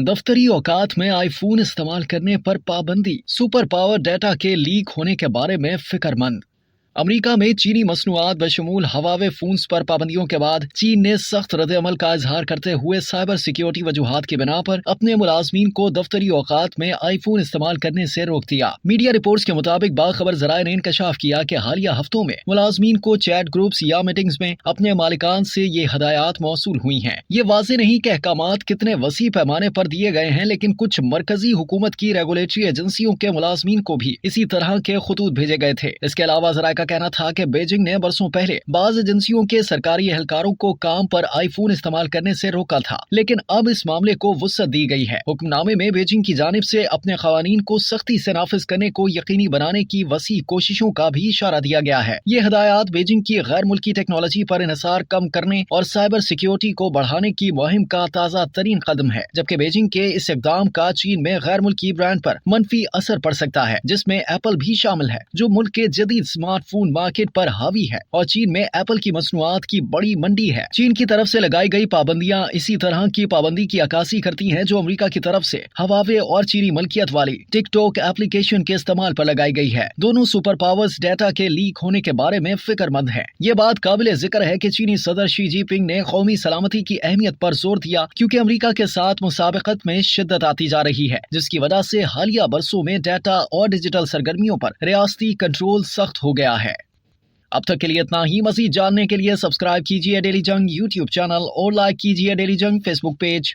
दफ्तरी औकात में आईफोन इस्तेमाल करने पर पाबंदी, सुपर पावर डेटा के लीक होने के बारे में फिक्रमंद। अमेरिका में चीनी मसनूआत बशमूल हवावे फोन्स पर पाबंदियों के बाद चीन ने सख्त रद्द-ए-अमल का इजहार करते हुए साइबर सिक्योरिटी वजूहात की बिना पर अपने मुलाजमीन को दफ्तरी औकात में आईफोन इस्तेमाल करने से रोक दिया। मीडिया रिपोर्ट्स के मुताबिक बाखबर जराए ने इंकशाफ किया कि हालिया हफ्तों में मुलाजमीन को चैट ग्रुप्स या मीटिंग्स में अपने मालिकान से ये हदायत मौसूल हुई हैं। ये वाज़ेह नहीं कि अहकामात कितने वसी पैमाने पर दिए गए हैं, लेकिन कुछ मरकजी हुकूमत की रेगुलेटरी एजेंसियों के मुलाजमीन को भी इसी तरह के खुतूत भेजे गए थे। इसके अलावा जराए का कहना था कि बीजिंग ने बरसों पहले बाज एजेंसियों के सरकारी एहलकारों को काम पर आईफोन इस्तेमाल करने से रोका था, लेकिन अब इस मामले को वुसअत दी गई है। हुक्मनामे में बीजिंग की जानिब से अपने कवानीन को सख्ती से नाफिज करने को यकीनी बनाने की वसी कोशिशों का भी इशारा दिया गया है। ये हदायत बीजिंग की गैर मुल्की टेक्नोलॉजी पर इन्हिसार कम करने और साइबर सिक्योरिटी को बढ़ाने की मुहिम का ताज़ा तरीन कदम है, जबकि बीजिंग के इस इक़दाम का चीन में गैर मुल्की ब्रांड पर मनफी असर पड़ सकता है, जिसमें एप्पल भी शामिल है, जो मुल्क के जदीद स्मार्टफोन मार्केट पर हावी है और चीन में एप्पल की मसनूआत की बड़ी मंडी है। चीन की तरफ से लगाई गई पाबंदियां इसी तरह की पाबंदी की अक्कासी करती हैं जो अमेरिका की तरफ से हवावे और चीनी मलकियत वाली टिकटॉक एप्लीकेशन के इस्तेमाल पर लगाई गई है। दोनों सुपर पावर्स डेटा के लीक होने के बारे में फिक्रमंद है। ये बात काबिल जिक्र है कि चीनी सदर शी जिनपिंग ने कौमी सलामती की अहमियत पर जोर दिया, क्योंकि अमेरिका के साथ मुसाबकत में शिद्दत आती जा रही है, जिसकी वजह से हालिया बरसों में डेटा और डिजिटल सरगर्मियों पर रियासती कंट्रोल सख्त हो गया है। अब तक के लिए इतना ही। मज़ीद जानने के लिए सब्सक्राइब कीजिए डेली जंग यूट्यूब चैनल और लाइक कीजिए डेली जंग फेसबुक पेज।